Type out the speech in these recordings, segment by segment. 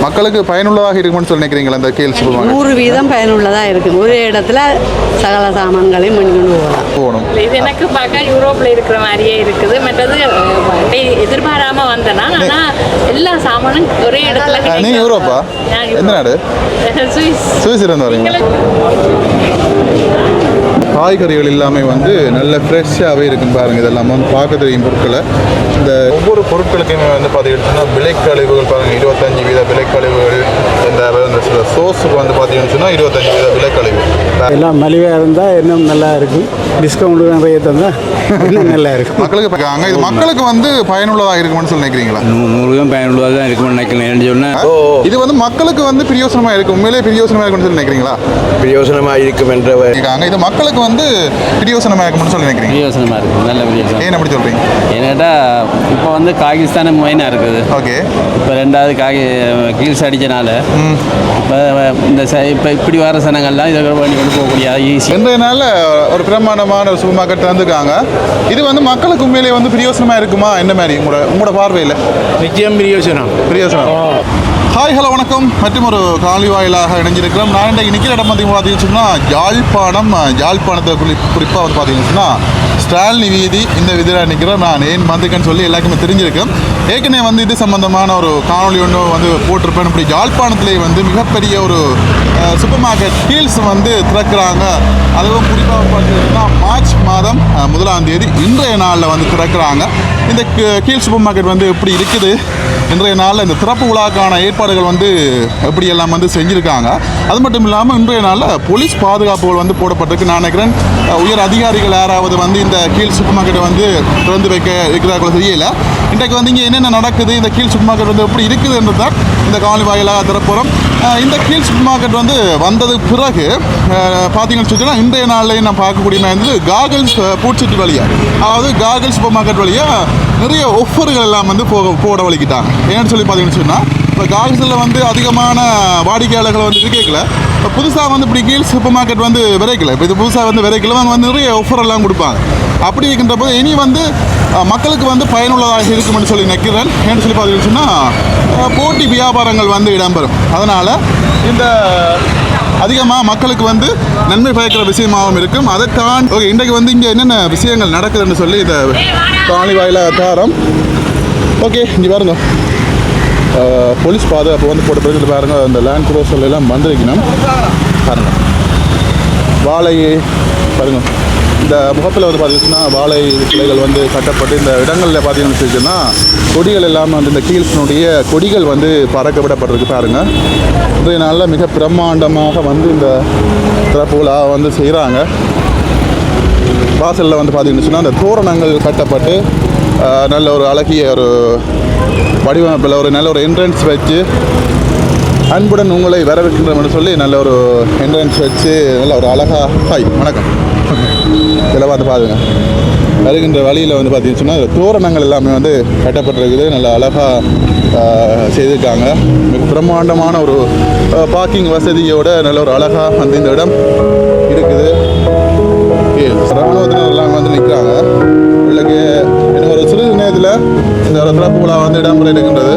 மக்களுக்கு பயனுள்ளதாக இருக்கும்னு சொல்லி நினைக்கிறீங்களா இந்த கேஎல் சூப்பர் மார்க்கெட்? 100% பயனுள்ளதாக இருக்குது. ஒரு இடத்துல சகல சாமான்களையும் கொண்டு போகணும். இது எனக்கு பார்க்க யூரோப்பில் இருக்கிற மாதிரியே இருக்குது. மற்றது எதிர்பாராமல் வந்தேன்னா ஆனால் எல்லா சாமானும் ஒரே இடத்துல. நீ யூரோப்பா? எந்த நாடு? சுவிஸ் இருந்து வரீங்க. காய்கறிகள் எல்லாமே வந்து நல்ல ஃப்ரெஷ்ஷாகவே இருக்குன்னு பாருங்கள். இதெல்லாம் வந்து பார்க்க தெரியும் பொருட்களை. இந்த ஒவ்வொரு பொருட்களுக்குமே வந்து பார்த்தீங்கன்னா விலைக்கழிவுகள் பாருங்கள், 25% விலைக்கழிவுகள். இந்த சில சோஸுக்கு வந்து பார்த்தீங்கன்னா 25% விலைக்கழிவு. எல்லாம் மலிவாக இருந்தால் இன்னும் நல்லா இருக்கும். டிஸ்கவுண்ட் நிறைய தந்தால் இன்னும் நல்லா இருக்கும். மக்களுக்கு பார்க்காங்க. இது மக்களுக்கு வந்து பயனுள்ளதாக இருக்கும்னு சொல்லி நினைக்கிறீங்களா? 100% பயனுள்ளதாக தான் இருக்கும்னு நினைக்கிறேன். சொன்னால் இது வந்து மக்களுக்கு வந்து பிரியோசனமாக இருக்கும். உண்மையிலே பிரியோசனமாக இருக்கும்னு சொல்லி நினைக்கிறீங்களா? பிரயோசனமாக இருக்கும் என்ற இது மக்களுக்கு வந்து பிரியோசனமாக இருக்கும்னு சொல்லி நினைக்கிறீங்க? பிரயோசனமாக இருக்குது. நல்ல பிரயோசனம். ஏன் அப்படி சொல்கிறீங்க? ஏன்னாட்டா இப்போ வந்து காகிஸ்தானே மெயினாக இருக்குது. ஓகே. இப்போ ரெண்டாவது கீழ்ஸ் அடித்தனால இப்போ இந்த இப்போ இப்படி வர சனங்கள்லாம் இதை பண்ணி கொண்டு போகக்கூடிய ஈஸி. இன்றைய நாளில் ஒரு பிரமாண்டமான ஒரு சூப்பர் மார்க்கெட் தந்துருக்காங்க. இது வந்து மக்களுக்கு உண்மையிலே வந்து பிரியோசனமாக இருக்குமா? என்ன மாதிரி உங்களோட பார்வையில்? நிச்சயம் பிரயோசனம். ஹாய், ஹலோ, வணக்கம். மற்றும் ஒரு காணொலி வாயிலாக இணைஞ்சிருக்கிறோம். நான் இன்றைக்கு நிற்கிற இடம் பார்த்தீங்கன்னா யாழ்ப்பாணத்தை குறிப்பாக வந்து பார்த்தீங்கன்னா ஸ்டாலினி வீதி. இந்த விதியில் நிற்கிறோம். நான் ஏன் வந்திருக்கேன்னு சொல்லி எல்லாருக்குமே தெரிஞ்சிருக்கேன். ஏற்கனவே வந்து இது சம்பந்தமான ஒரு காணொலி ஒன்று வந்து போட்டிருப்பேன். இப்படி யாழ்ப்பாணத்திலே வந்து மிகப்பெரிய ஒரு சூப்பர் மார்க்கெட் ஹீல்ஸ் வந்து திறக்கிறாங்க. அதுவும் குறிப்பாக பார்த்தீங்கன்னா மார்ச் மாதம் 1ஆம் தேதி இன்றைய நாளில் வந்து திறக்கிறாங்க. இந்த கீழ் சூப்பர் மார்க்கெட் வந்து எப்படி இருக்குது, இன்றைய நாளில் இந்த திறப்பு விழாக்கான ஏற்பாடுகள் வந்து எப்படி எல்லாம் வந்து செஞ்சுருக்காங்க. அது மட்டும் இல்லாமல் இன்றைய நாளில் போலீஸ் பாதுகாப்புகள் வந்து போடப்பட்டிருக்கு. நான் நினைக்கிறேன் உயர் அதிகாரிகள் யாராவது வந்து இந்த கீழ் சூப்பர் மார்க்கெட்டை வந்து திறந்து வைக்க இருக்கிறார்கள் தெரியல. இன்றைக்கு வந்து இங்கே என்னென்ன நடக்குது, இந்த கீழ் சூப்பர் மார்க்கெட் வந்து எப்படி இருக்குது என்று தான் இந்த காணொலி வாயிலாக திறப்புறோம். இந்த கீழ் சூப்பர் மார்க்கெட் வந்து வந்தது பிறகு பார்த்தீங்கன்னு சொன்னால் இன்றைய நாளில் நான் பார்க்கக்கூடிய வந்து காகல்ஸ் பூச்சிட்டு வழியாக, அதாவது காகல் சூப்பர் மார்க்கெட் வழியாக நிறைய ஆஃபர்கள் எல்லாம் வந்து போட வலிக்கிட்டாங்க. ஏன்னு சொல்லி பார்த்தீங்கன்னு சொன்னால் இப்போ காகல்ஸில் வந்து அதிகமான வாடிக்கையாளர்கள் வந்து கேட்கல. இப்போ புதுசாக வந்து இப்படி கீழ் சூப்பர் மார்க்கெட் வந்து விரைக்கல. இப்போ இது புதுசாக வந்து விரைக்கல, அவங்க வந்து நிறைய ஆஃபர் எல்லாம் கொடுப்பாங்க. அப்படி இருக்கின்ற போது இனி வந்து மக்களுக்கு வந்து பயனுள்ளதாக இருக்குமென்னு சொல்லி நினைக்கிறேன். ஏன்னு சொல்லி பார்த்தீங்கன்னு சொன்னால் போட்டி வியாபாரங்கள் வந்து இடம்பெறும். அதனால் இந்த அதிகமாக மக்களுக்கு வந்து நன்மை பயக்கிற விஷயமாகவும் இருக்கும். அதை தான் ஓகே, இன்றைக்கு வந்து இங்கே என்னென்ன விஷயங்கள் நடக்குதுன்னு சொல்லி இந்த காணொலி வாயிலாக தாரம். ஓகே, இங்கே பாருங்க, போலீஸ் பாதுகாப்பு வந்து போட்ட பிறகு பாருங்கள், அந்த லேண்ட் க்ரோசர்ல எல்லாம் வந்திருக்கணும். பாருங்கள், வாழை பாருங்கள், இந்த முகப்பில் வந்து பார்த்தீங்கன்னா வாழை கிளைகள் வந்து கட்டப்பட்டு இந்த இடங்களில் பார்த்தீங்கன்னு வச்சுன்னா கொடிகள் எல்லாம் வந்து இந்த கீழ்ஸினுடைய கொடிகள் வந்து பறக்க விடப்பட்டிருக்கு. பாருங்கள், இன்றைய நாளில் மிக பிரம்மாண்டமாக வந்து இந்த திறப்புகளாக வந்து செய்கிறாங்க. வாசலில் வந்து பார்த்தீங்கன்னு சொன்னால் அந்த தோரணங்கள் கட்டப்பட்டு நல்ல ஒரு அழகிய ஒரு வடிவமைப்பில் ஒரு நல்ல ஒரு என்ட்ரன்ஸ் வச்சு அன்புடன் உங்களை வரவேற்கின்றோம்னு சொல்லி நல்ல ஒரு என்ட்ரன்ஸ் வச்சு நல்ல ஒரு அழகாக. ஹாய், வணக்கம். இதில் பார்த்து பாருங்க, வருகின்ற வழியில் வந்து பார்த்தீங்கன்னு சொன்னால் தோரணங்கள் எல்லாமே வந்து கட்டப்பட்டிருக்குது. நல்ல அழகாக செய்திருக்காங்க. மிக பிரம்மாண்டமான ஒரு பார்க்கிங் வசதியோட நல்ல ஒரு அழகாக வந்து இந்த இடம் இருக்குது. இராணுவத்தினர் எல்லாம் வந்து நிற்கிறாங்க. பிள்ளைக்கு இன்னும் ஒரு சிறிது நேரத்தில் இந்த ஒரு திறப்பு விழா வந்து இடம்பெற இருக்கின்றது.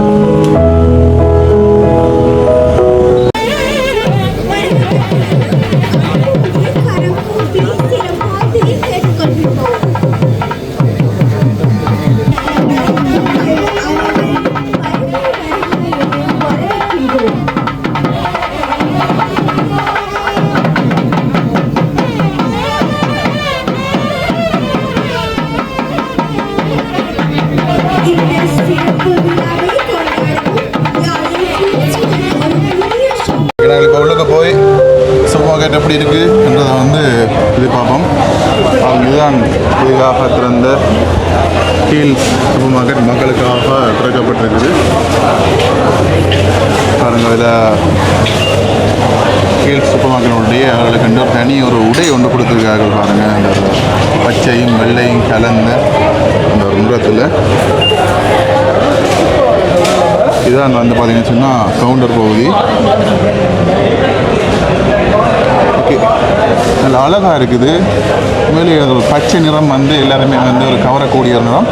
இப்போ உள்ளுக்கு போய் சூப்பர் மார்க்கெட் எப்படி இருக்குன்றதை வந்து இது பார்ப்போம். இதுதான் புதிதாக திறந்த கீழ் சூப்பர் மார்க்கெட் மக்களுக்காக திறக்கப்பட்டிருக்குது. பாருங்கள், இதில் கீழ் சூப்பர் மார்க்கெட்டுடைய அவர்களுக்கு தனி ஒரு உடை ஒன்று கொடுத்துருக்கார்கள். பாருங்கள், அந்த பச்சையும் வெள்ளையும் கலந்த அந்த ஒரு நிறத்தில். இதுதான் வந்து பார்த்தீங்கன்னு சொன்னால் கவுண்டர் பகுதி. ஓகே, நல்ல அழகாக இருக்குது. உண்மையிலே ஒரு பச்சை நிறம் வந்து எல்லாருமே வந்து ஒரு கவரக்கூடிய ஒரு நிறம்.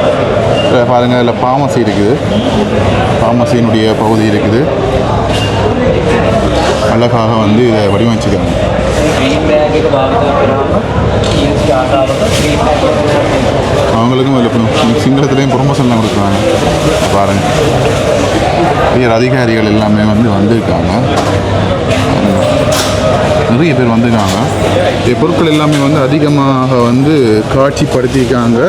பாருங்கள், அதில் ஃபார்மசி இருக்குது, ஃபார்மசியினுடைய பகுதி இருக்குது. அழகாக வந்து இதை வடிவமைச்சிருக்காங்க. அவங்களுக்கும் அதில் சிங்களத்துலேயும் ப்ரொமோஷன்லாம் கொடுக்குறாங்க பாருங்கள். உயர் அதிகாரிகள் எல்லாமே வந்து வந்திருக்காங்க, நிறைய பேர் வந்திருக்காங்க. பொருட்கள் எல்லாமே வந்து அதிகமாக வந்து காட்சிப்படுத்தியிருக்காங்க.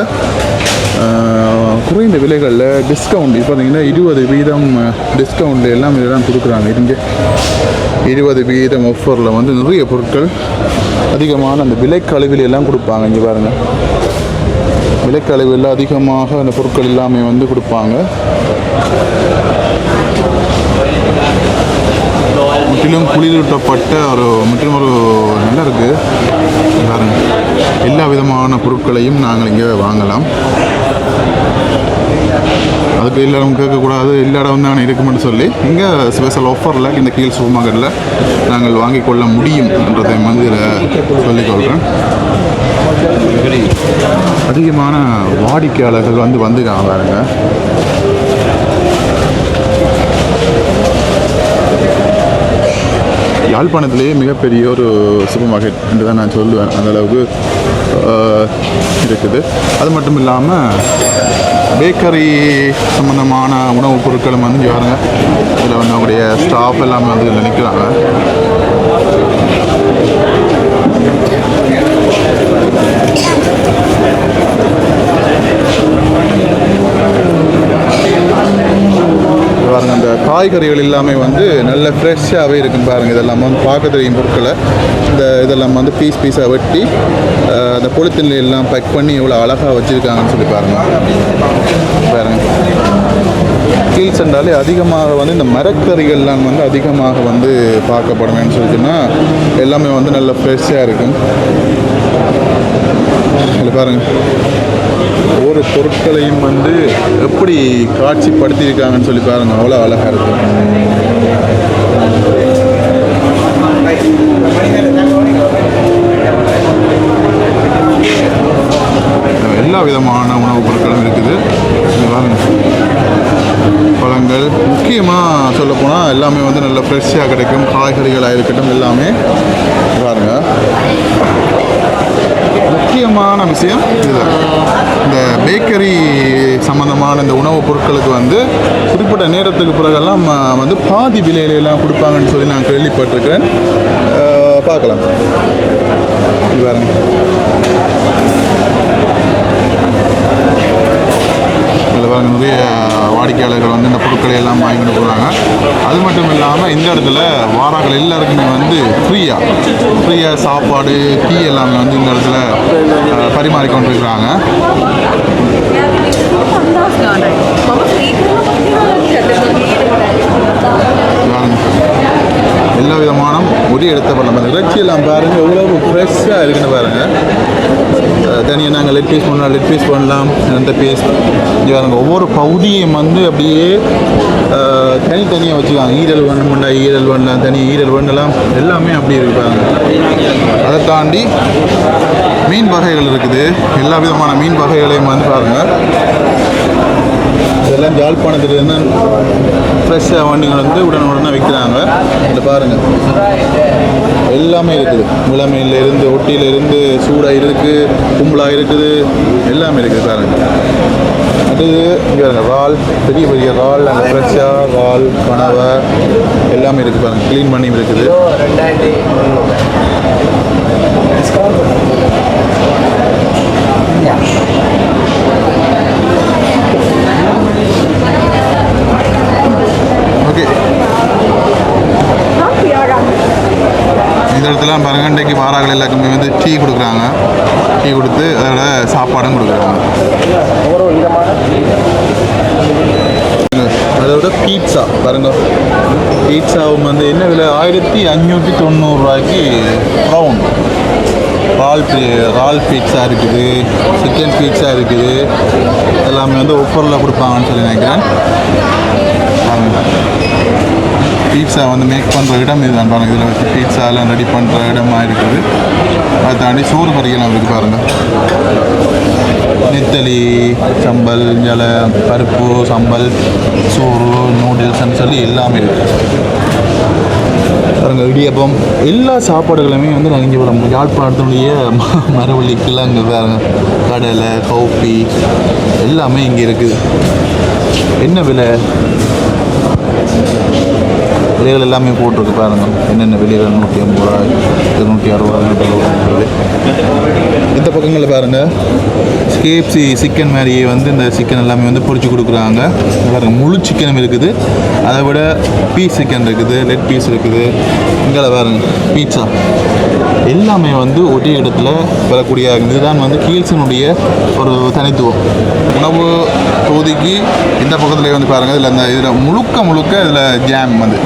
குறைந்த விலைகளில் டிஸ்கவுண்ட் இப்போ பார்த்தீங்கன்னா 20% டிஸ்கவுண்ட் எல்லாம் இதெல்லாம் கொடுக்குறாங்க. இங்கே 20% ஆஃபரில் வந்து நிறைய பொருட்கள் அதிகமான அந்த விலைக்கழிவில் எல்லாம் கொடுப்பாங்க. இங்கே பாருங்கள், விலைக்கழிவில் அதிகமாக அந்த பொருட்கள் எல்லாமே வந்து கொடுப்பாங்க. முற்றிலும் குளிரூட்டப்பட்ட முற்றிலும் நல்லா இருக்குது பாருங்க. எல்லா விதமான பொருட்களையும் நாங்கள் இங்கே வாங்கலாம். அதுக்கு எல்லாரும் கேட்கக்கூடாது, எல்லா இடம் தான் இருக்குமென்னு சொல்லி இங்கே ஸ்பெஷல் ஆஃபரில் இந்த கீழ் சூப்பர் மார்க்கெட்டில் நாங்கள் வாங்கி கொள்ள முடியும் என்றதை வந்து இதில் சொல்லிக்கொள்கிறேன். அதிகமான வாடிக்கையாளர்கள் வந்து வந்துருக்காங்க பாருங்க. யாழ்ப்பாணத்திலேயே மிகப்பெரிய ஒரு சூப்பர் மார்க்கெட் என்று தான் நான் சொல்லுவேன். அந்தளவுக்கு இருக்குது. அது மட்டும் இல்லாமல் பேக்கரி சம்மந்தமான உணவுப் பொருட்களும் வந்து இங்கே பாருங்க. இதில் வந்து அவங்களுடைய ஸ்டாஃப் எல்லாமே வந்து இதில் நிற்கிறாங்க. பாருங்கள், அந்த காய்கறிகள் எல்லாமே வந்து நல்ல ஃப்ரெஷ்ஷாகவே இருக்குன்னு பாருங்கள். இதெல்லாம் வந்து பார்க்க தெரியும் பொருட்களை. இதெல்லாம் வந்து பீஸாக வெட்டி அந்த பொலித்தீனில் எல்லாம் பேக் பண்ணி எவ்வளோ அழகாக வச்சுருக்காங்கன்னு சொல்லி பாருங்கள். கீழ் சென்றாலே அதிகமாக வந்து இந்த மரக்கறிகள்லாம் வந்து அதிகமாக வந்து பார்க்கப்படுமேன்னு சொல்லிச்சுன்னா எல்லாமே வந்து நல்ல ஃப்ரெஷ்ஷாக இருக்கும். இதில் பாருங்கள், ஒவ்வொரு பொருட்களையும் வந்து எப்படி காட்சிப்படுத்தியிருக்காங்கன்னு சொல்லி பாருங்கள். அவ்வளோ அழகாக இருக்கும். எல்லா விதமான உணவுப் பொருட்களும் இருக்குது. பாருங்கள், பழங்கள் முக்கியமாக சொல்லப்போனால் எல்லாமே வந்து நல்ல ஃப்ரெஷ்ஷாக கிடைக்கும். காய்கறிகளாக இருக்கட்டும் எல்லாமே பாருங்கள். முக்கியமான விஷயம் இதுதான், இந்த பேக்கரி சம்மந்தமான இந்த உணவுப் பொருட்களுக்கு வந்து குறிப்பிட்ட நேரத்துக்கு பிறகெல்லாம் வந்து பாதி விலையிலெல்லாம் கொடுப்பாங்கன்னு சொல்லி நான் கேள்விப்பட்டிருக்கிறேன். பார்க்கலாம். இது பாருங்க, இதில் பாருங்கள் நிறைய வாடிக்கையாளர்கள் வந்து இந்த பொருட்களை எல்லாம் வாங்கிட்டு போகிறாங்க. அது மட்டும் இல்லாமல் இந்த இடத்துல வாராக்கள் எல்லாருக்குமே வந்து ஃப்ரீயாக சாப்பாடு, டீ எல்லாமே வந்து இந்த இடத்துல பரிமாறிக்கொண்டிருக்கிறாங்க. எல்லா விதமான ஒரே இடத்த பண்ணலாம். இறைச்சி எல்லாம் பாருங்கள் எவ்வளோ ஃப்ரெஷ்ஷாக இருக்குன்னு பாருங்கள். தனியாக நாங்கள் லெட் பீஸ் பண்ணலாம். அந்த பீஸ் இங்கே பாருங்கள், ஒவ்வொரு பகுதியும் வந்து அப்படியே தனித்தனியாக வச்சுக்காங்க. ஈரல் வேணும்னா ஈரல் வேணலாம், தனி ஈரல் வேணலாம், எல்லாமே அப்படி இருக்கு பாருங்கள். அதை தாண்டி மீன் வகைகள் இருக்குது. எல்லா விதமான மீன் வகைகளையும் வந்து பாருங்கள். இதெல்லாம் யாழ்ப்பாணத்துலேருந்து ஃப்ரெஷ்ஷாக வண்டிகள் வந்து உடனே விற்கிறாங்க. இதில் பாருங்கள் எல்லாமே இருக்குது. முழமையிலேருந்து ஒட்டியிலேருந்து சூடாக இருக்குது, கும்பலாக இருக்குது, எல்லாமே இருக்குது பாருங்கள். அடுத்தது இங்கே இறால், பெரிய இறால், அந்த ஃப்ரெஷ்ஷாக இறால், கனவை எல்லாமே இருக்குது பாருங்கள். க்ளீன் பண்ணி இருக்குது. ஓகே, இந்த இடத்துல பாருங்க, இன்றைக்கு வாராக்கள் எல்லாருக்குமே வந்து டீ கொடுக்குறாங்க. டீ கொடுத்து அதோட சாப்பாடும் கொடுக்குறாங்க. அதோட பீட்சா பாருங்க, பீட்சாவும் வந்து என்ன விலை? 1590 ரூபாய்க்கு ப்ரௌன் ரால் பீட்சா இருக்குது, சிக்கன் பீட்சா இருக்குது. எல்லாமே வந்து ஆஃபரில் கொடுப்பாங்கன்னு சொல்லி நினைக்கிறேன். பீட்சா வந்து மேக் பண்ணுற இடம் இதுதான் பாருங்கள். இதில் வச்சு பீட்சாலாம் ரெடி பண்ணுற இடமாக இருக்குது. அதை தாண்டி சோறு கறியெல்லாம் இருக்குது பாருங்கள். நெத்தலி, சம்பல், ஜல பருப்பு, சம்பல், சோறு, நூடுல்ஸ்ன்னு சொல்லி எல்லாமே இருக்குது பாருங்கள். இடியப்பம் எல்லா சாப்பாடுகளுமே வந்து நாங்கள் இங்கே வரோம். யாழ்ப்பாணத்தினுடைய மரவள்ளி கிழங்கு வேறு கடலை கவுப்பி எல்லாமே இங்கே இருக்குது. என்ன விலை விலைகள் எல்லாமே போட்டிருக்கு பாருங்க. என்னென்ன விலைகள் 150 ரூபா 260 ரூபா. இந்த பக்கங்களில் பாருங்கள் கேஎஃப்சி சிக்கன் மாதிரியே வந்து இந்த சிக்கன் எல்லாமே வந்து பொரிச்சு கொடுக்குறாங்க. பாருங்கள் முழு சிக்கனும் இருக்குது, அதை விட பீஸ் சிக்கன் இருக்குது, லெக் பீஸ் இருக்குது. இங்கே பாருங்க பீட்சா எல்லாமே வந்து ஒரே இடத்துல வரக்கூடிய இதுதான் வந்து கீல்ஸினுடைய ஒரு தனித்துவம். உணவு தொகுதிக்கு இந்த பக்கத்துலேயே வந்து பாருங்கள் இதில் முழுக்க இதில் ஜாம் வந்து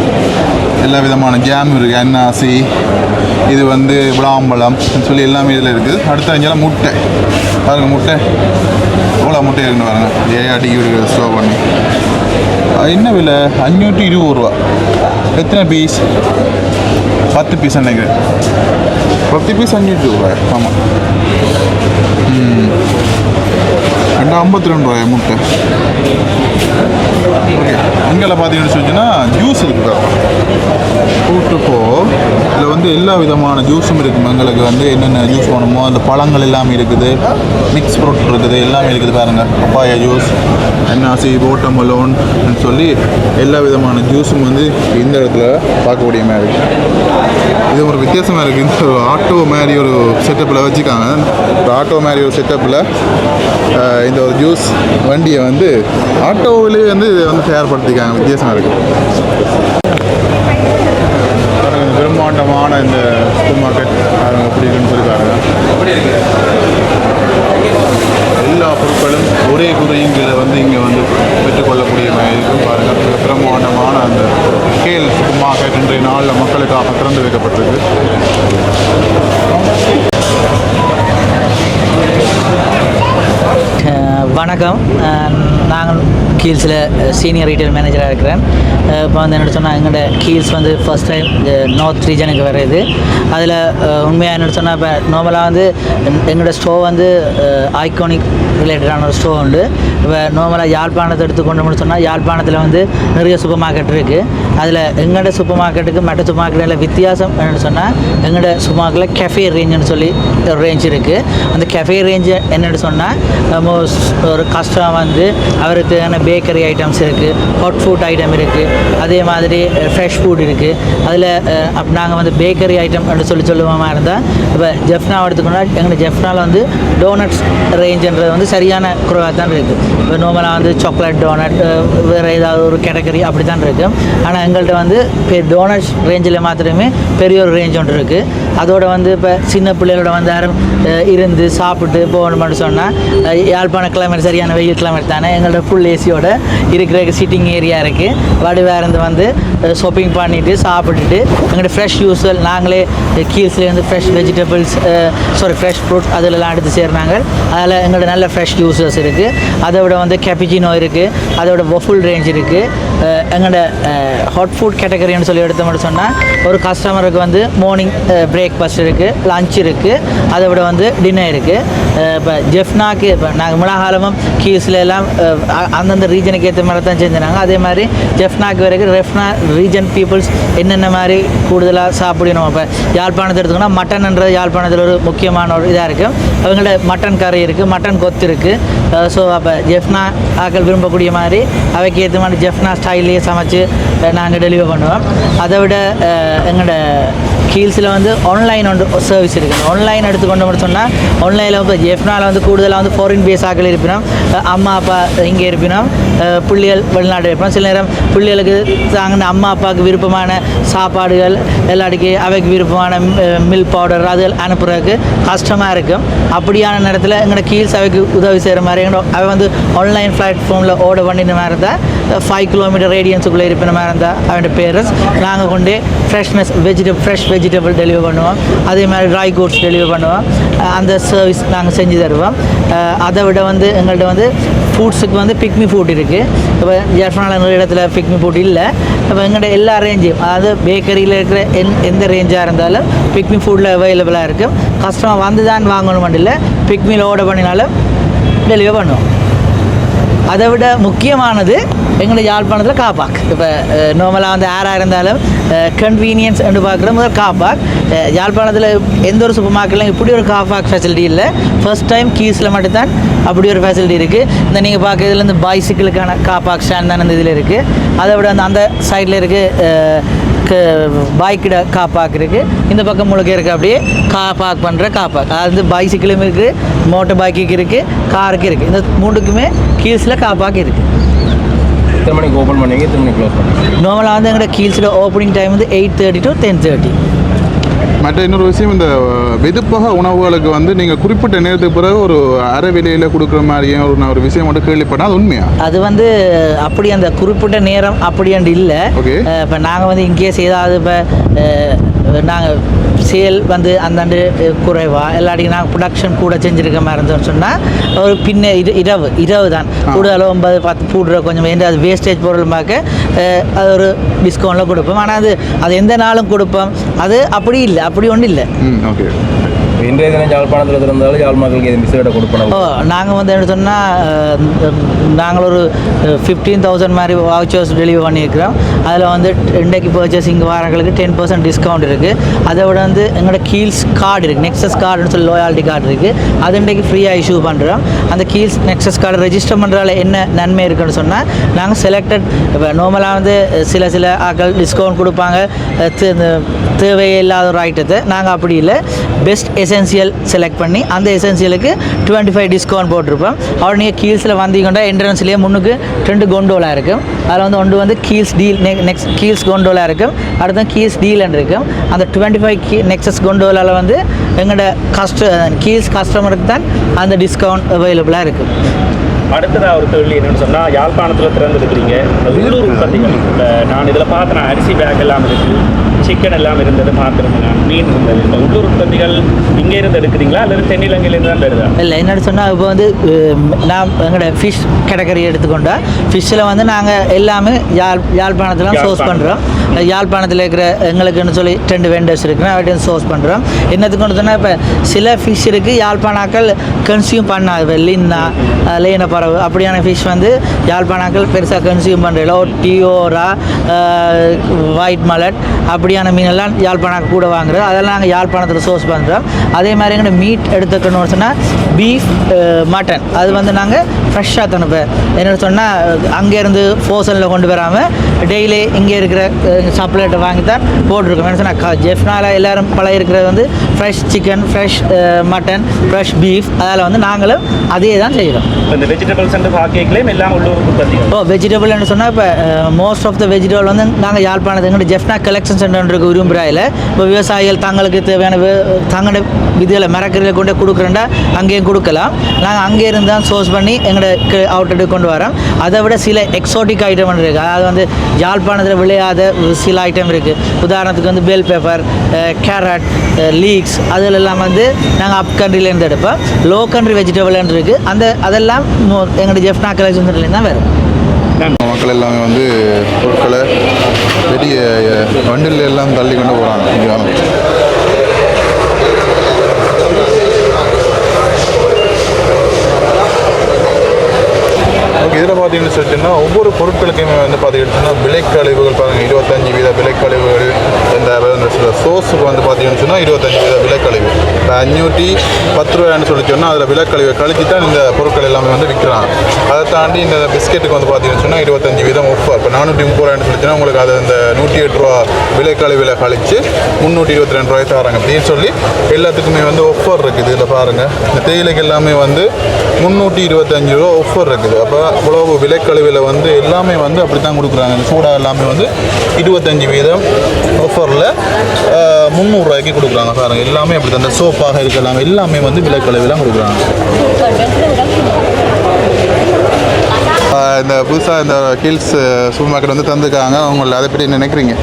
எல்லா விதமான ஜாம் இருக்குது. அன்னாசி இது வந்து விளாம்பழம் சொல்லி எல்லாமே இதில் இருக்குது. அடுத்த அங்கெல்லாம் முட்டை பாருங்கள், முட்டை எவ்வளோ முட்டை இருக்குன்னு பாருங்கள். அடிக்கி விடுக்கிற ஸ்டோ பண்ணி என்ன விலை 520 ரூபா. எத்தனை பீஸ்? 10 பீஸ் நினைக்கிறேன். 10 பீஸ் 520 ரூபாய். ஆமாம். 252 ரூபாய் முட்டை. ஓகே, இங்கே பார்த்தீங்கன்னு சொன்னீங்கன்னா ஜூஸ் இருக்குது. கூட்டுப்போ இதில் வந்து எல்லா விதமான ஜூஸும் இருக்குது. எங்களுக்கு வந்து என்னென்ன ஜூஸ் வேணுமோ அந்த பழங்கள் எல்லாமே இருக்குது, மிக்ஸ் ஃப்ரூட் இருக்குது, எல்லாமே இருக்குது. பாருங்கள் பப்பாயா ஜூஸ், அன்னாசி, வாட்டர்மெலன் சொல்லி எல்லா விதமான ஜூஸும் வந்து இந்த இடத்துல பார்க்கக்கூடிய மாதிரி இருக்குது. இது ஒரு வித்தியாசமாக இருக்குது. இந்த ஒரு ஆட்டோ மாதிரி ஒரு செட்டப்பில் வச்சுருக்காங்க. ஒரு ஆட்டோ மாதிரி ஒரு செட்டப்பில் இந்த ஒரு ஜூஸ் வண்டியை வந்து ஆட்டோவிலேயே வந்து இதை வந்து தயார்படுத்திக்காங்க. வித்தியாசமாக இருக்குது. பிரம்மாண்டமான இந்த சூப்பர் மார்க்கெட் எப்படி இருக்குன்னு சொல்லி பாருங்கள். எல்லா பொருட்களும் ஒரே குறையுங்களை வந்து இங்கே வந்து பெற்றுக்கொள்ளக்கூடிய மாதிரி இருக்கும். பாருங்கள் பிரம்மாண்டமான அந்த கேல் சூப்பர் மார்க்கெட் இன்றைய நாளில் மக்களுக்காக திறந்து வைக்கப்பட்டிருக்கு. வணக்கம், நாங்கள் கீல்ஸில் சீனியர் ரீட்டைல் மேனேஜராக இருக்கிறேன். இப்போ வந்து என்ன சொன்னால் எங்களோட கீல்ஸ் வந்து ஃபஸ்ட் டைம் நார்த் ரீஜனுக்கு வருது. அதில் உண்மையாக என்ன சொன்னால் இப்போ நார்மலாக வந்து எங்களோட ஸ்டோர் வந்து ஐகானிக் ரிலேட்டடான ஒரு ஸ்டோர் உண்டு. இப்போ நார்மலாக யாழ்ப்பாணத்தை எடுத்துக்கொண்டோம்னு சொன்னால் யாழ்ப்பாணத்தில் வந்து நிறைய சூப்பர் மார்க்கெட் இருக்குது. அதில் எங்களோட சூப்பர் மார்க்கெட்டுக்கு மற்ற சூப்பர் மார்க்கெட்டில் வித்தியாசம் என்னென்னு சொன்னால் எங்களோட சூப்பர் மார்க்கெட்டில் கெஃபே ரேஞ்சுன்னு சொல்லி ஒரு ரேஞ்ச் இருக்குது. அந்த கெஃபே ரேஞ்சு என்னென்னு சொன்னால் ஒரு கஸ்டமர் வந்து அவருக்கு தேவையான பேக்கரி ஐட்டம்ஸ் இருக்குது, ஹாட் ஃபுட் ஐட்டம் இருக்குது, அதே மாதிரி ஃப்ரெஷ் ஃபுட் இருக்குது. அதில் நாங்கள் வந்து பேக்கரி ஐட்டம் அப்படின்னு சொல்லுவோமா இருந்தால் இப்போ ஜெஃப்னா எடுத்துக்கோன்னா எங்கள் ஜெஃப்னாவில் வந்து டோனட்ஸ் ரேஞ்சுன்றது வந்து சரியான குறைவாக தான் இருக்குது. இப்போ நார்மலாக வந்து சாக்லேட் டோனட் வேறு ஏதாவது ஒரு கேட்டகரி அப்படி தான் இருக்குது. ஆனால் எங்கள்கிட்ட வந்து டோனட்ஸ் ரேஞ்சில் மாத்திரமே பெரிய ஒரு ரேஞ்ச் ஒன்று இருக்குது. அதோடு வந்து இப்போ சின்ன பிள்ளைகளோட வந்து யாரும் இருந்து சாப்பிட்டு போகணும்னு சொன்னால் யாழ்ப்பாண கிளைமேட் சரியான வெயில் கிளைமேட் தானே. எங்களோட ஃபுல் ஏசியோட இருக்கிற சிட்டிங் ஏரியா இருக்குது. வடிவேருந்து வந்து ஷாப்பிங் பண்ணிவிட்டு சாப்பிட்டுட்டு எங்களோட ஃப்ரெஷ் யூஸ்வல் நாங்களே கீல்ஸ்லேருந்து ஃப்ரெஷ் வெஜிடபிள்ஸ் ஃப்ரெஷ் ஃப்ரூட்ஸ் அதிலெல்லாம் எடுத்து சேர்னாங்க. அதில் எங்களோட நல்ல ஃப்ரெஷ் ஜூஸஸ் இருக்குது. அதை விட வந்து கேப்பிச்சினோ இருக்குது, அதோட வஃபுல் ரேஞ்ச் இருக்குது. எங்களோட ஹாட் ஃபுட் கேட்டகரின்னு சொல்லி எடுத்தோம்னு சொன்னால் ஒரு கஸ்டமருக்கு வந்து மார்னிங் பிரேக்ஃபாஸ்ட் இருக்குது, லஞ்ச் இருக்குது, அதை விட வந்து டின்னர் இருக்குது. இப்போ ஜெஃப்னாக்கு இப்போ நாங்கள் மிளகாலமும் கீல்ஸில் எல்லாம் அந்தந்த ரீஜனுக்கு ஏற்ற மாதிரி தான் செஞ்சுனாங்க. அதே மாதிரி ஜெஃப்னாக்கு வரைக்கும் ரெஃப்னா ரீஜன் பீப்புள்ஸ் என்னென்ன மாதிரி கூடுதலாக சாப்பிடணும். இப்போ யாழ்ப்பாணத்தை எடுத்துக்கோன்னா மட்டன்ன்றது யாழ்ப்பாணத்தில் ஒரு முக்கியமான ஒரு இதாக இருக்குது. அவங்களோட மட்டன் கறி இருக்குது, மட்டன் கொத்து இருக்குது. ஸோ அப்போ ஜெஃப்னா ஆக்கள் விரும்பக்கூடிய மாதிரி அவைக்கு ஏற்ற மாதிரி ஜெஃப்னா ஸ்டைல்லையே சமைச்சு நாங்கள் டெலிவர் பண்ணுவோம். அதை விட எங்களோட கீல்ஸில் வந்து ஆன்லைன் ஒன்று சர்வீஸ் இருக்குது. ஆன்லைன் எடுத்துக்கொண்டோம்னு சொன்னால் ஆன்லைனில் வந்து ஜெஃப்னாவில் வந்து கூடுதலாக வந்து ஃபாரின் பேஸ் ஆக்கள் இருப்பினோம், அம்மா அப்பா இங்கே இருப்பினோம், பிள்ளைகள் வெளிநாடு இருப்பினோம். சில நேரம் பிள்ளைகளுக்கு தாங்கின அம்மா அப்பாவுக்கு விருப்பமான சாப்பாடுகள் எல்லாடிக்கு அவைக்கு விருப்பமான மில்க் பவுடர் அது அனுப்புறதுக்கு கஷ்டமாக இருக்கும். அப்படியான நேரத்தில் எங்களோட கீல்ஸ் அவைக்கு உதவி செய்கிற மாதிரி அவை வந்து ஆன்லைன் பிளாட்ஃபார்மில் ஆர்டர் பண்ணின மாதிரி இருந்தால் 5 கிலோமீட்டர் ரேடியன்ஸுக்குள்ளே இருப்பின மாதிரி இருந்தால் அவனோட பேரண்ட்ஸ் நாங்கள் கொண்டு ஃப்ரெஷ் வெஜிடபிள் டெலிவர் பண்ணுவோம். அதே மாதிரி ட்ரை கூட்ஸ் டெலிவர் பண்ணுவோம். அந்த சர்வீஸ் நாங்கள் செஞ்சு தருவோம். அதை விட வந்து எங்கள்கிட்ட வந்து ஃபுட்ஸுக்கு வந்து பிக்மி ஃபுட் இருக்குது. இப்போ ஜெஃப்னாவில் நிறைய இடத்துல பிக்மி ஃபுட் இல்லை. இப்போ எங்கள்கிட்ட எல்லா ரேஞ்சையும் அதாவது பேக்கரியில் இருக்கிற எந்த ரேஞ்சாக இருந்தாலும் பிக்மி ஃபுட்டில் அவைலபிளாக இருக்குது. கஸ்டமர் வந்து தான் வாங்கணும் இல்லை, பிக்மியில் ஆர்டர் பண்ணினாலும் டெலிவர் பண்ணுவோம். அதை விட முக்கியமானது எங்களுடைய யாழ்ப்பாணத்தில் காப்பாக். இப்போ நார்மலாக வந்து யாராக இருந்தாலும் கன்வீனியன்ஸ் என்று பார்க்குற முதல் காப்பாக். யாழ்ப்பாணத்தில் எந்த ஒரு சூப்பர் மார்க்கெட்லையும் இப்படி ஒரு காப்பாக் ஃபெசிலிட்டி இல்லை. ஃபர்ஸ்ட் டைம் கீஸில் மட்டும்தான் அப்படி ஒரு ஃபெசிலிட்டி இருக்குது. இந்த நீங்கள் பார்க்க இதில் இந்த பைசிக்கிளுக்கான காப்பாக் ஸ்டாண்ட் தான் இந்த இதில் இருக்குது. அதை விட அந்த சைடில் இருக்குது பைக்கிட காப்பாக் இருக்குது. இந்த பக்கம் முழுக்க இருக்குது அப்படியே காப்பாக் பண்ணுற காப்பாக். அதாவது பைசிக்கிளும் இருக்குது, மோட்டர் பைக்குக்கு இருக்குது, காருக்கு இருக்குது. இந்த மூணுக்குமே கீழ்ஸில் காப்பாக் இருக்குது. எத்தனை மணிக்கு ஓப்பன் பண்ணுவீங்க, எத்தனை மணிக்கு க்ளோஸ் பண்ணுவீங்க? நார்மலாக வந்து எங்களோட கீழ்ஸில் ஓப்பனிங் டைம் வந்து 8:30 to 10:30. மற்ற இன்னொரு விஷயம், இந்த வெதுப்பக உணவுகளுக்கு வந்து நீங்கள் குறிப்பிட்ட நேரத்துக்கு பிறகு ஒரு அரை விலையில் கொடுக்குற மாதிரியே ஒரு விஷயம் மட்டும் கேள்விப்பட்டேன். அது உண்மையா? அது வந்து அப்படி அந்த குறிப்பிட்ட நேரம் அப்படின்ட்டு இல்லை. ஓகே. இப்போ நாங்கள் வந்து இங்கேயே செய்தால் இப்போ நாங்கள் சேல் வந்து அந்தாண்டு குறைவாக எல்லாத்தையும் நாங்கள் ப்ரொடக்ஷன் கூட செஞ்சுருக்க மாதிரி இருந்தோம்னு சொன்னால் ஒரு பின்ன இரவு தான் கூடுதலாக 9-10 போடுற கொஞ்சம் அது வேஸ்டேஜ் பொருள் பார்க்க அது ஒரு டிஸ்கவுண்ட்டில் கொடுப்போம். ஆனால் அது எந்த நாளும் கொடுப்போம். அது அப்படி இல்லை, அப்படி ஒன்றும் இல்லை. ஓகே. இன்றைய தினம் யாழ்ப்பாணத்தில் இருந்தாலும் யாழ் மக்களுக்கு இது மிஸ்ஸிட கொடுப்போம். நாங்கள் வந்து என்ன சொன்னால் நாங்கள் ஒரு 15,000 மாதிரி வவுச்சர்ஸ் டெலிவரி பண்ணியிருக்கிறோம். அதில் வந்து இன்றைக்கு பர்ச்சேசிங் வாரங்களுக்கு 10% டிஸ்கவுண்ட் இருக்குது. அதை விட வந்து எங்களோட கீல்ஸ் கார்டு இருக்குது, நெக்ஸஸ் கார்டுன்னு சொல்லி லோயாலிட்டி கார்டு இருக்குது. அது இன்றைக்கு ஃப்ரீயாக இஷ்யூ பண்ணுறோம். அந்த கீல்ஸ் நெக்ஸஸ் கார்டு ரெஜிஸ்டர் பண்ணுறதால என்ன நன்மை இருக்குன்னு சொன்னால் நாங்கள் செலக்டட் இப்போ நார்மலாக வந்து சில ஆக்கள் டிஸ்கவுண்ட் கொடுப்பாங்க தேவையே இல்லாத ஒரு ஐட்டத்தை. நாங்கள் அப்படி இல்லை, பெஸ்ட் எசென்சியல் செலக்ட் பண்ணி அந்த எசென்சியலுக்கு 25 டிஸ்கவுண்ட் போட்டிருப்போம். அவர் நீங்கள் கீல்ஸில் வந்தீங்கன்னா என்ட்ரன்ஸ்லேயே முன்னுக்கு 2 கொண்டோலா இருக்கும். அதில் வந்து ஒன்று வந்து கீல்ஸ் டீல், நெக்ஸ்ட் கீல்ஸ் கொண்டோலா இருக்கும், அடுத்து கீல்ஸ் டீல்னு இருக்கும். அந்த 25 நெக்ஸஸ் கொண்டோலாவில் வந்து எங்களோட கீல்ஸ் கஸ்டமருக்கு தான் அந்த டிஸ்கவுண்ட் அவைலபிளாக இருக்குது. அடுத்ததாக ஒரு கேள்வி என்னென்னு சொன்னால், யாழ்ப்பாணத்தில் திறந்துருக்கிறீங்க உள்ளூர் உற்பத்திகள். இப்போ நான் இதில் பார்த்தேன் அரிசி பேக் எல்லாம் இருக்குது, சிக்கன் எல்லாம் இருந்தது பார்த்துருந்தேன், மீன் இருந்தது. இந்த உள்ளூர் உற்பத்திகள் இங்கே இருந்து எடுக்கிறீங்களா அல்லது தென்னிலங்கையிலேருந்து தான் வருதா? இல்லை, என்னென்னு சொன்னால் இப்போ வந்து நான் எங்களோட ஃபிஷ் கேட்டகரி எடுத்துக்கொண்டா ஃபிஷ்ஷில் வந்து நாங்கள் எல்லாமே யாழ்ப்பாணத்தில் சோர்ஸ் பண்ணுறோம். யாழ்ப்பாணத்தில் இருக்கிற எங்களுக்குன்னு சொல்லி 2 வெண்டர்ஸ் இருக்கிறோம், அவர்கிட்ட சோர்ஸ் பண்ணுறோம். என்னத்துக்கு சொன்னால் இப்போ சில ஃபிஷ் இருக்குது யாழ்ப்பாணாக்கள் கன்சியூம் பண்ணாது. லின்னா, லேன பறவை அப்படியான ஃபிஷ் வந்து யாழ்ப்பாணாக்கள் பெருசாக கன்சியூம் பண்ணுறதில்ல. டியோரா, ஒயிட் மலட் அப்படியான மீனெல்லாம் யாழ்ப்பாணம் கூட வாங்குறது. அதெல்லாம் நாங்கள் யாழ்ப்பாணத்தில் சோர்ஸ் பண்ணுறோம். அதே மாதிரி எங்கள் மீட் எடுத்துக்கணும்னு சொன்னால் பீஃப், மட்டன் அது வந்து நாங்கள் ஃப்ரெஷ்ஷாக தனுப்பேன். என்னென்னு சொன்னால் அங்கேருந்து ஃபோசனில் கொண்டு வராமல் டெய்லி இங்கே இருக்கிற சப்ளைட்டை வாங்கி தான் போட்டிருக்கோம். என்ன சொன்னால் ஜெஃப்னால எல்லோரும் பழைய இருக்கிறது வந்து fresh chicken, fresh mutton, fresh beef. அதில் வந்து நாங்களும் அதே தான் செய்கிறோம். இந்த வெஜிடபிள்ஸ் அண்ட் பாக்கெட்லேயும் எல்லாம் உள்ளூர் உற்பத்தி. வெஜிடபிள்னு சொன்னால் இப்போ மோஸ்ட் ஆஃப் த வெஜிடபிள் வந்து நாங்கள் யாழ்ப்பாணத்து எங்கள்கிட்ட ஜெஃப்னா கலெக்ஷன் சென்டருக்கு விரும்புகிறாயில் இப்போ விவசாயிகள் தங்களுக்கு தேவையான தங்களோட இதில் மரக்கறிகளை கொண்டு கொடுக்குறேன்டா அங்கேயும் கொடுக்கலாம். நாங்கள் அங்கே இருந்து தான் சோர்ஸ் பண்ணி எங்களோட அவுட்லெட்டுக்கு கொண்டு வரோம். அதை விட சில எக்ஸோட்டிக் ஐட்டம் இருக்குது. அதாவது வந்து யாழ்ப்பாணத்தில் விளையாத சில ஐட்டம் இருக்குது. உதாரணத்துக்கு வந்து பெல் பெப்பர், கேரட், லீக்ஸ் அதிலெல்லாம் வந்து நாங்கள் அப் கண்ட்ரிலேருந்து எடுப்போம். லோ கண்ட்ரி வெஜிடபிள்னு இருக்குது. அதெல்லாம் எங்களோட ஜெஃப்னா கலெக்ஷன் சென்டர்லேருந்து தான் வரும். மக்கள் எல்லாமே வந்து பொருட்களை பெரிய வண்டில் எல்லாம் தள்ளி கொண்டு போகிறாங்க. ஓகே, இதில் பார்த்தீங்கன்னு சொல்லிட்டுன்னா ஒவ்வொரு பொருட்களுக்குமே வந்து பார்த்தீங்கன்னா விலைக்கழிவுகள் பாருங்கள் 25% விலைக்கழிவுகள். இந்த சோஸுக்கு வந்து பார்த்தீங்கன்னு சொன்னால் 25% விலைக்கழிவு. இப்போ 510 ரூபாய்னு சொல்லி சொன்னால் அதில் விலைக்கழிவை கழிச்சு தான் இந்த பொருட்கள் எல்லாமே வந்து விற்கிறாங்க. அதை தாண்டி இந்த பிஸ்கெட்டுக்கு வந்து பார்த்தீங்கன்னு சொன்னால் 25% ஆஃபர். இப்போ 430 ரூபாய்னு சொல்லிச்சுன்னா உங்களுக்கு அது இந்த 108 ரூபா விலைக்கழிவில் கழிச்சு 322 ரூபாய் தராங்க. அப்படின்னு சொல்லி எல்லாத்துக்குமே வந்து ஆஃபர் இருக்குது. இதில் பாருங்கள், இந்த தேயிலைக்கு எல்லாமே வந்து 325 ரூபா ஆஃபர் இருக்குது. அப்போ இவ்வளவு விலைக்கழிவில் வந்து எல்லாமே வந்து அப்படி தான் கொடுக்குறாங்க. இந்த சூடா எல்லாமே வந்து 25% ஆஃபரில் 300 ரூபாய்க்கு கொடுக்குறாங்க. பாருங்கள், எல்லாமே அப்படி தான். இந்த சோப்பாக இருக்கலாம் எல்லாமே வந்து விலைக்கழிவுலாம் கொடுக்குறாங்க. இந்த புதுசாக இந்த ஹில்ஸ் சூப்பர் மார்க்கெட் வந்து தந்துருக்காங்க. அவங்கள அதை பற்றி என்ன நினைக்கிறீங்க?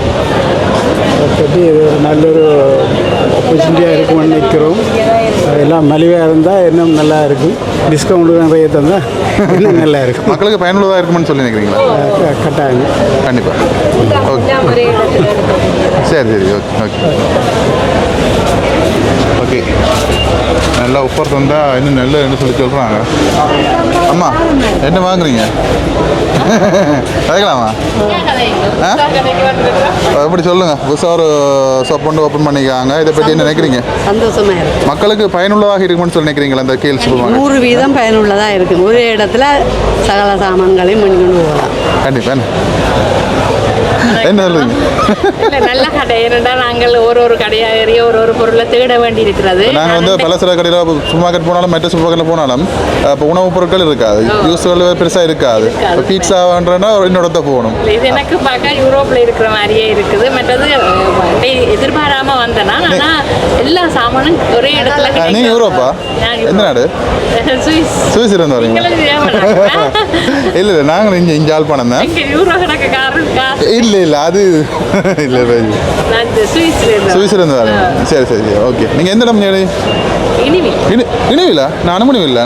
அதை பற்றி இது ஒரு நல்லொரு ஆப்பர்ச்சுனிட்டியாக இருக்கும்னு நினைக்கிறோம். எல்லாம் மலிவாக இருந்தால் இன்னும் நல்லா இருக்கும். டிஸ்கவுண்ட் நிறைய தந்தால் இன்னும் நல்லா இருக்கும். மக்களுக்கு பயனுள்ளதாக இருக்குமென்னு சொல்லி நினைக்கிறீங்களா? கட்டாயம், கண்டிப்பாக. ஓகே, சரி ஓகே ஓகே ஓகே. நல்லா உப்பர் தந்தால் இன்னும் நல்லதுன்னு சொல்லி சொல்கிறாங்க. அம்மா என்ன வாங்குறீங்க? கதைக்கலாமா? எப்படி சொல்லுங்கள். புதுசாக ஒரு ஷாப் கொண்டு ஓப்பன் பண்ணிக்காங்க. இதை பற்றி என்ன நினைக்கிறீங்க? சந்தோஷமா இருக்கு. மக்களுக்கு பயனுள்ளதாக இருக்கும்னு சொல்லி நினைக்கிறீங்களா இந்த கீழ் சூப்பர் மார்க்கெட்? 100% பயனுள்ளதாக இருக்குது. ஒரே இடத்துல சகல சாமான்களையும் பண்ணி கொண்டு போகலாம். கண்டிப்பாக என்ன சொல்லுங்க? இல்ல, நல்ல கடை. ஏனென்றால் நாங்கள் ஒரு கடையாக ஏறி ஒரு பொருளை தேட வேண்டி இருக்கிறது. நாங்கள் வந்து பலசர கடையில் சூப்பர் மார்க்கெட் போனாலும் மற்ற சூப்பர் மார்க்கெட்டில் போனாலும் இப்போ உணவுப் பொருட்கள் இருக்காது, யூஸ்கள் பெருசாக இருக்காது. இப்போ பீட்சான்றா இன்னொரு இடத்த போகணும். இது எனக்கு பார்க்க யூரோப்பில் இருக்கிற மாதிரியே இருக்குது. மற்றது எதிர்பாராம வந்தேன்னா ஆனால் எல்லா சாமானும் ஒரே இடத்துல கிடைக்கும். நீங்கள் யூரோப்பா? எந்த நாடு? சுவிஸ் இருந்து வரீங்க? இல்லை நாங்கள் இங்கே யாழ்ப்பாணம் தான். யூரோ கணக்கு காரு இல்லை அது இல்லை சுவிஸ்லேருந்து வரேன். சரி ஓகே. நீங்கள் எந்த இடம்? இனிவிலா? நான் அனுமணிவில்லை.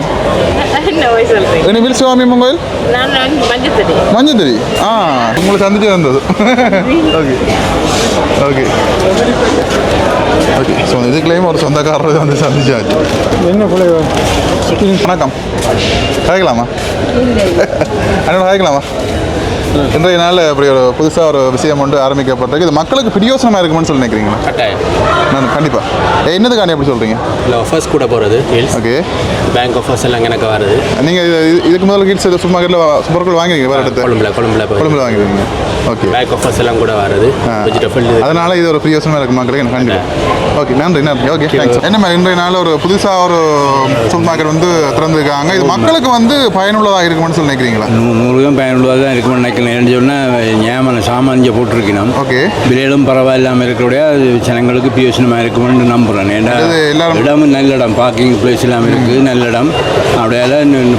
இனிவில் சுவாமி கோயில் மஞ்சத்தடி. உங்களை சந்திச்சு வந்தது. Okay okay okay. ஸோ இதுக்குள்ளேயும் ஒரு சொந்தக்காரர் வந்து சந்திச்சாச்சு. என்ன பிள்ளைவா? வணக்கம். கேட்கலாமா? அண்ணா கேட்கலாமா? இன்றைய நாள் இப்படி ஒரு புதுசாக ஒரு விஷயம் ஒன்று ஆரம்பிக்கப்பட்டிருக்கு. இது மக்களுக்கு பிரியோசனமாக இருக்குமென்னு சொல்லி நினைக்கிறீங்களா? நான் கண்டிப்பாக. என்னதுக்காண்டி எப்படி சொல்கிறீங்க? இல்லை, ஆஃபர்ஸ் கூட போகிறது. ஓகே. பேங்க் ஆஃபர்ஸ் எல்லாம் எனக்கு வருது. நீங்கள் இதுக்கு முதல்ல கிட்ஸ் சூப்பர் மார்க்கெட்டில் பொருட்கள் வாங்குறீங்க வேறு இடத்துல? கொழும்புல வாங்குறீங்க. ஓகே. பேங்க் ஆஃபர்ஸ் எல்லாம் கூட வருது. வெஜிடபிள். அதனால் இது ஒரு பிரியோசனமாக இருக்குது மக்களுக்கு. கண்டிப்பாக. ஓகே, நன்றி. Okay, thanks. என்ன மாதிரி இன்றைய நாள் ஒரு புதுசாக ஒரு சூப்பர் மார்க்கெட் வந்து திறந்துருக்காங்க. இது மக்களுக்கு வந்து பயனுள்ளதாக இருக்குமென்னு சொல்லி நினைக்கிறீங்களா? 100% பயனுள்ளதாக தான் இருக்குமென்னு நினைக்கிறேன். என்ன சொன்னால் ஞாபகம் சாமானிய போட்டிருக்கணும். ஓகே. விலையிலும் பரவாயில்லாமல் இருக்கிறோடைய ஜனங்களுக்கு பிரியோசனமாக இருக்குமென்னு நம்புகிறேன். ஏன்னா இடமும் நல்ல இடம், பார்க்கிங் பிளேஸ் எல்லாம் இருக்குது, நல்ல இடம். அப்படியே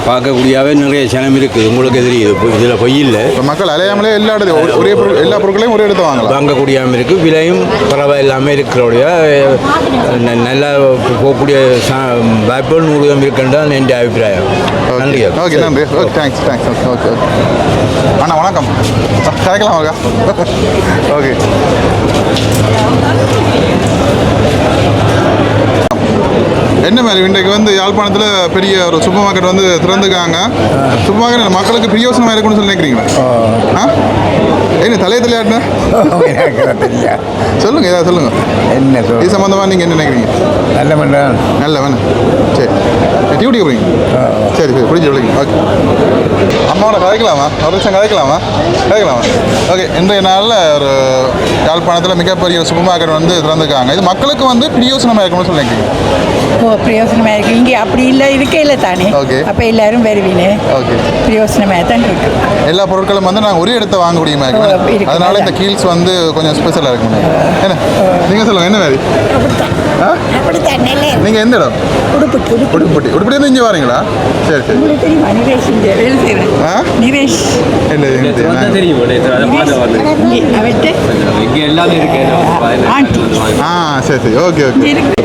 பார்க்கக்கூடியவே நிறைய ஜனம் இருக்குது. உங்களுக்கு தெரியுது, இதில் பொய் இல்லை. மக்கள் அலையாமலே எல்லா பொருட்களையும் ஒரே இடத்த வாங்கக்கூடியாமல் இருக்குது. விலையும் பரவாயில்லாமல் இருக்கிறோடைய நல்லா போகக்கூடிய வாய்ப்புகள் 100% இருக்குன்றால் என் அபிப்பிராயம். நன்றி. ஓகே, நன்றி. Okay, thanks. Okay okay. அண்ணா வணக்கம். கேட்கலாம் வாங்க. ஓகே. என்ன மாதிரி இன்றைக்கு வந்து யாழ்ப்பாணத்தில் பெரிய ஒரு சூப்பர் மார்க்கெட் வந்து திறந்துக்காங்க. சூப்பர் மார்க்கெட் மக்களுக்கு பிரியோசனமாக இருக்குன்னு சொல்லி நினைக்கிறீங்களா? என்ன தலையாட்டின சொல்லுங்கள், ஏதாவது சொல்லுங்கள். என்ன இது சம்மந்தமாக நீங்கள் என்ன நினைக்கிறீங்க? நல்ல வேணும். சரி, டியூட்டி போகிறீங்க? சரி பிடிச்சி விடுங்க. ஓகே. அம்மாவோட கதைக்கலாமா? ஒரு நிமிஷம் கதைக்கலாமா? ஓகே. இன்றைய நாளில் ஒரு யாழ்ப்பாணத்தில் மிகப்பெரிய சூப்பர் மார்க்கெட் வந்து திறந்துக்காங்க. இது மக்களுக்கு வந்து பிரியோசனமாக இருக்கணும்னு சொல்லி நினைக்கிறீங்க? பிரயோசனமாக இருக்குது. இங்கே அப்படி இல்லை, இருக்கே இல்லை தானே. ஓகே. அப்போ எல்லாரும் வருவீனே. ஓகே. பிரயோசனமாக தான் இருக்கு. எல்லா பொருட்களும் வந்து நாங்கள் ஒரே இடத்த வாங்கக்கூடிய மாதிரி இருக்கும். அதனால இந்த கீல்ஸ் வந்து கொஞ்சம் ஸ்பெஷலாக இருக்கும். என்ன நீங்கள் சொல்லுங்கள், என்ன மாதிரி? அப்படித்தான். நீங்கள் எந்த இடம்? உடுப்பட்டி வந்து இங்கே வரீங்களா? சரி. தெரியுமா? நிரேஷ் இங்கே வேலை செய்கிறேன். நிரேஷ் இல்லை தெரியும். இங்கே எல்லாமே இருக்கு. சரி. ஓகே.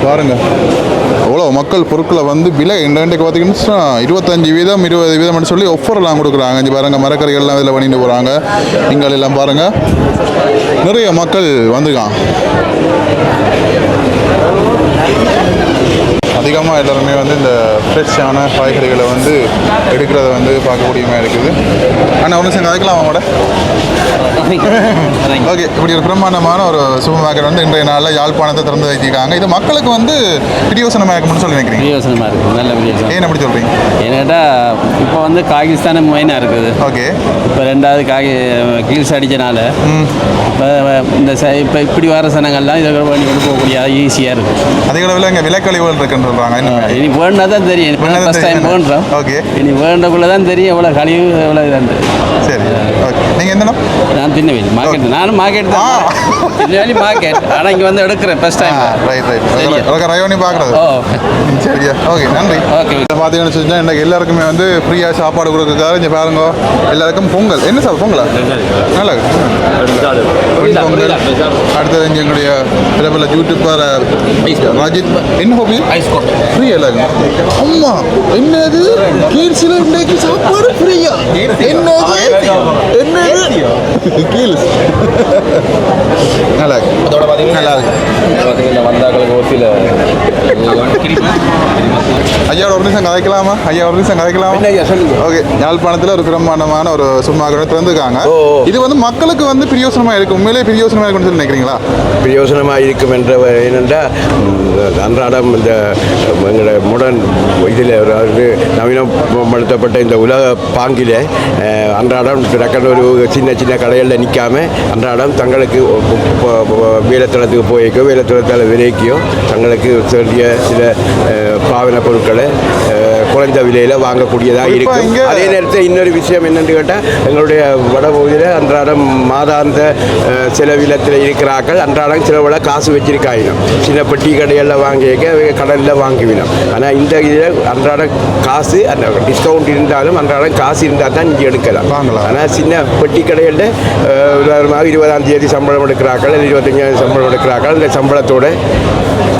பாருங்க அவ்வளோ மக்கள் பொருட்களை வந்து விலை இன்றைக்கு பார்த்தீங்கன்னா 25%, 20% சொல்லி ஆஃபர்லாம் கொடுக்குறாங்க. இங்கே பாருங்கள், மரக்கறிகள்லாம் இதில் பண்ணிட்டு போகிறாங்க. இங்கே எல்லாம் பாருங்கள், நிறைய மக்கள் வந்துருக்காங்க. அதிகமாக எல்லாருமே வந்து இந்த ஃப்ரெஷ்ஷான காய்கறிகளை வந்து எடுக்கிறத வந்து பார்க்கக்கூடிய மாதிரி இருக்குது. ஆனால் ஒன்று சேர்ந்து அதுக்கெல்லாம் அவங்களோட ஓகே. இப்படி ஒரு பிரம்மாண்டமான ஒரு சூப்பர் மார்க்கெட் வந்து இன்றைய நாளில் யாழ்ப்பாணத்தை திறந்து வைத்திருக்காங்க. இது மக்களுக்கு வந்து பிரியோசனமாக இருக்கும்னு சொல்லி நினைக்கிறீங்க? பிரியோசனமாக இருக்கும். நல்ல பிரியோசனம். ஏன் அப்படி சொல்கிறீங்க? ஏன்னாட்டா இப்போ வந்து காகிஸ்தான மெயினாக இருக்குது. ஓகே. இப்போ ரெண்டாவது கீல்ஸ் அடித்தனால இப்போ இப்படி வர சனங்கள்லாம் இதை பண்ணி கொண்டு போகக்கூடிய ஈஸியாக இருக்கும். அதிக அளவில் இங்கே விலைக்கழிவுகள் இருக்குன்னு சொல்கிறாங்க. இனி வேணுன்னா தான் தெரியும். இப்போ ஃபஸ்ட் டைம் வேண்டுறோம். ஓகே. இனி வேண்டக்குள்ளே தான் தெரியும் எவ்வளோ கழிவு எவ்வளோ இதாண்டு. சரி. ஓகே. நீங்கள் எந்த இடம்? நான் திருநெல்வேலி மார்க்கெட். நானும் மார்க்கெட் தான். திருநெல்வேலி மார்க்கெட். ஆனால் இங்கே வந்து எடுக்கிறேன் ஃபஸ்ட் டைம். ரைட். ரயோனி பார்க்குறது. ஓ சரியா? ஓகே, நன்றி. ஓகே. பார்த்தீங்கன்னு வச்சுன்னா இன்றைக்கு எல்லாருக்குமே வந்து ஃப்ரீயாக சாப்பாடு கொடுக்குறதுக்காக இங்கே பாருங்க. எல்லாருக்கும் பொங்கல். என்ன சார் பொங்கலா? நல்லா பொங்கல். அடுத்தது இங்கே எங்களுடைய பிரபல யூடியூபர் ராஜித். என்ன ஹோபி? ஃப்ரீ எல்லாருக்கும். அம்மா என்னது கீழ்ஸில் இன்றைக்கு சாப்பாடு ஃப்ரீயா? என்னது கீழ்ஸ் நல்லா இருக்கு. அதோட பார்த்தீங்கன்னா நல்லா இருக்கு. பார்த்தீங்கன்னா வந்தாக்களுக்கு ஒரு சில ஐயாவோட ஒரு நிமிஷம் கதைக்கலாமா? ஐயா ஒரு நிமிஷம் கதைக்கலாமா? ஓகே, யாழ்ப்பாணத்தில் ஒரு பிரம்மாண்டமான ஒரு சும்மா திறந்துருக்காங்க. இது வந்து மக்களுக்கு வந்து பிரயோசனமாக இருக்கும், உண்மையிலே பிரயோசனமாக இருக்கும்னு சொல்லி நினைக்கிறீங்களா? பிரயோசனமாக இருக்கும் என்ற ஏனென்றால் அன்றாடம் இந்த எங்களோட முடன் இதில் அதாவது நவீனப்படுத்தப்பட்ட இந்த உலக பாங்கில் அன்றாடம் ஒரு சின்ன சின்ன கடைகளில் நிற்காம அன்றாடம் தங்களுக்கு வேலைத்தளத்துக்கு போய்க்கோ வேலைத்தளத்தில் விலைக்கோ தங்களுக்கு வேண்டிய சில பாவன பொருட்களை குறைந்த விலையில் வாங்கக்கூடியதாக இருக்கும். அதே நேரத்தில் இன்னொரு விஷயம் என்னென்னு கேட்டால் எங்களுடைய வடபகுதியில் அன்றாடம் மாதாந்த செலவிலத்தில் இருக்கிறார்கள். அன்றாடம் சிலவில காசு வச்சிருக்காயினும் சின்ன பெட்டி கடைகளில் வாங்கிக்க கடலில் வாங்கிவிடும். ஆனால் இந்த இதில் அன்றாட காசு அந்த டிஸ்கவுண்ட் இருந்தாலும் அன்றாடம் காசு இருந்தால் தான் இங்கே எடுக்கலாம். ஆனால் சின்ன பெட்டி கடைகளில் உதாரணமாக 20ஆம் தேதி சம்பளம் எடுக்கிறார்கள், 25ஆம் சம்பளம் எடுக்கிறார்கள். அந்த சம்பளத்தோடு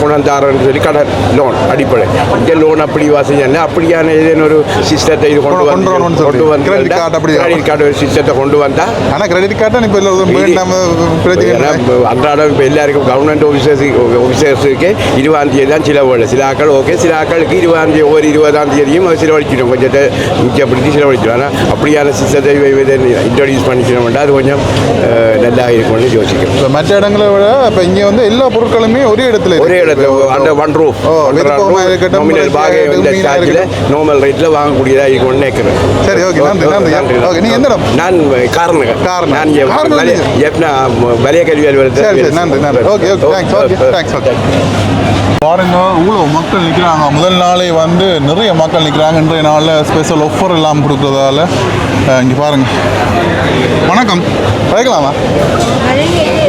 குணந்தாரன்னு சொல்லி கடன் லோன் அடிப்படை இங்கே லோன் அப்படி வாசிங்க அப்படியான ஏதேனும் ஒரு சிஸ்டத்தை இது கொண்டு வந்து கிரெடிட் கார்டு ஒரு சிஸ்டத்தை கொண்டு வந்தால் ஆனால் கிரெடிட் கார்டு இப்போ அன்றாடம் இப்போ எல்லாருக்கும் கவர்மெண்ட் ஆஃபீஸர்ஸுக்கு 20ஆம் தேதி தான் சிலவு. சில ஆக்கள் ஓகே, சில ஆக்களுக்கு 20ஆம் தேதி ஒரு 20ஆம் தேதியும் செலவழிக்கணும், கொஞ்சத்தை மிச்சப்படுத்தி செலவழிக்கணும். ஆனால் அப்படியான சிஸ்டத்தை இன்ட்ரடியூஸ் பண்ணிக்கணும்னா அது கொஞ்சம் நல்லா இருக்கும்னு யோசிக்கணும். மற்ற இடங்களை விட இப்போ இங்கே வந்து எல்லா பொருட்களுமே ஒரே இடத்துல அந்த ஒன் ரூஃப் நார்மல் ரேட்ல வாங்கக்கூடியதாக இருக்கும்னு நினைக்கிறேன். சரி, ஓகே, நன்றி நன்றி. ஓகே, நீ எந்த இடம்? நான் காரணம் வலிய கல்வி அலுவலகத்தில். நன்றி நன்றி. Okay okay, thanks. Okay, thanks. Okay, பாருங்க இவ்வளோ மக்கள் நிற்கிறாங்க. முதல் நாளே வந்து நிறைய மக்கள் நிற்கிறாங்க. இன்றைய நாளில் ஸ்பெஷல் ஆஃபர் எல்லாம் கொடுக்குறதால இங்கே பாருங்க. வணக்கம், வைக்கலாமா?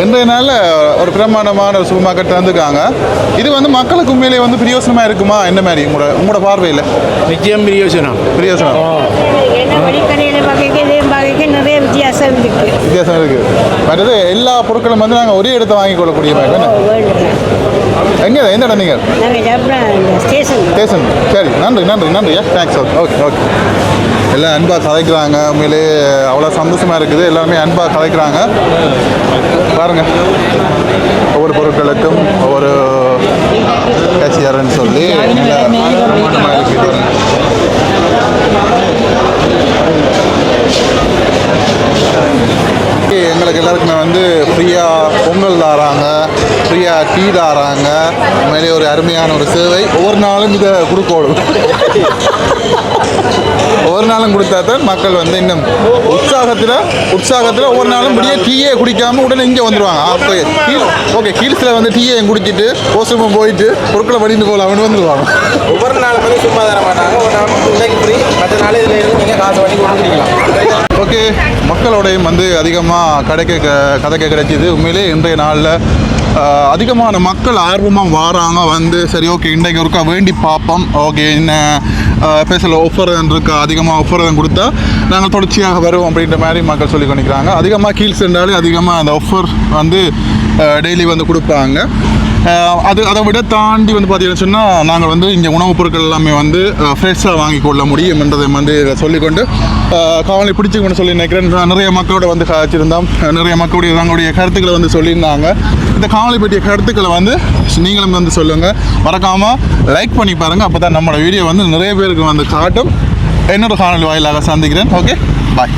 இன்றைய நாளில் ஒரு பிரமாண்டமான ஒரு சூப்பர் மார்க்கெட் வந்துருக்காங்க. இது வந்து மக்களுக்கு உண்மையிலேயே வந்து பிரயோசனமாக இருக்குமா? என்ன மாதிரி உங்களோட பார்வையில்? நிச்சயம் பிரயோசனம். நிறைய வித்தியாசம் இருக்குது. மற்றது எல்லா பொருட்களும் வந்து நாங்கள் ஒரே இடத்த வாங்கி கொள்ளக்கூடிய மாதிரி எங்கே எந்த இடம் நீங்கள்? ஸ்டேஷன். சரி, நன்றி நன்றி நன்றி. தேங்க்ஸ். Okay okay. எல்லாம் அன்பாக கதைக்கிறாங்க. உண்மையிலே அவ்வளோ சந்தோஷமாக இருக்குது. எல்லாருமே அன்பாக கதைக்கிறாங்க. பாருங்கள், ஒவ்வொரு பொருட்களுக்கும் ஒவ்வொரு கேஷியர்னு சொல்லி எங்களுக்கு எல்லாருக்குமே வந்து ஃப்ரீயாக பொங்கல் தாராங்க, ஃப்ரீயாக டீ தாராங்க. உண்மையிலே ஒரு அருமையான ஒரு சேவை. ஒவ்வொரு நாளும் இதை கொடுக்கணும். ஒவ்வொரு நாளும் கொடுத்தா தான் மக்கள் வந்து இன்னும் உற்சாகத்தில் ஒவ்வொரு நாளும் முடிய டீயே குடிக்காமல் உடனே இங்கே வந்துடுவாங்க. ஓகே, கீழ்ஸில் வந்து டீயை குடிச்சிட்டு ஓசமும் போயிட்டு பொருட்களை வடிந்து போகலாம்னு வந்துடுவாங்க. ஒவ்வொரு நாளும் வந்து சும்மா தர மாட்டாங்க. ஒரு நாள் இன்றைக்கு ஃப்ரீ, மற்ற நாள் இதில் இருந்து நீங்கள் காசு பண்ணி கொடுக்கலாம். ஓகே, மக்களோடையும் வந்து அதிகமாக கதைக்க கிடைச்சிது. உண்மையிலே இன்றைய நாளில் அதிகமான மக்கள் ஆர்வமாக வராங்க. வந்து சரி, ஓகே, இன்றைக்கு ஒருக்கா வேண்டி பார்ப்போம். ஓகே, என்ன ஸ்பெஷல் ஆஃபர் இருக்கா, அதிகமாக ஆஃபர் கொடுத்தா நாங்கள் தொடர்ச்சியாக வருவோம் அப்படின்ற மாதிரி மக்கள் சொல்லி கொண்டிருக்கிறாங்க. அதிகமாக கீழ்ஸ் இருந்தாலே அதிகமாக அந்த ஆஃபர் வந்து டெய்லி வந்து கொடுப்பாங்க. அதை விட தாண்டி வந்து பார்த்தீங்கன்னு சொன்னால் நாங்கள் வந்து இங்கே உணவுப் பொருட்கள் எல்லாமே வந்து ஃப்ரெஷ்ஷாக வாங்கி கொள்ள முடியும் என்றதை வந்து சொல்லிக்கொண்டு காவலை பிடிச்சிக்கொண்டு சொல்லி நினைக்கிறேன். நிறைய மக்களோட வந்து காய்ச்சிருந்தோம். நிறைய மக்களுடைய தங்களுடைய கருத்துக்களை வந்து சொல்லியிருந்தாங்க. இந்த காவலை பற்றிய கருத்துக்களை வந்து நீங்களும் வந்து சொல்லுங்கள். மறக்காமல் லைக் பண்ணி பாருங்கள். அப்போ தான் நம்மளோட வீடியோ வந்து நிறைய பேருக்கு வந்து காட்டும். இன்னொரு காணொலி வாயிலாக சந்திக்கிறேன். ஓகே, பாய்.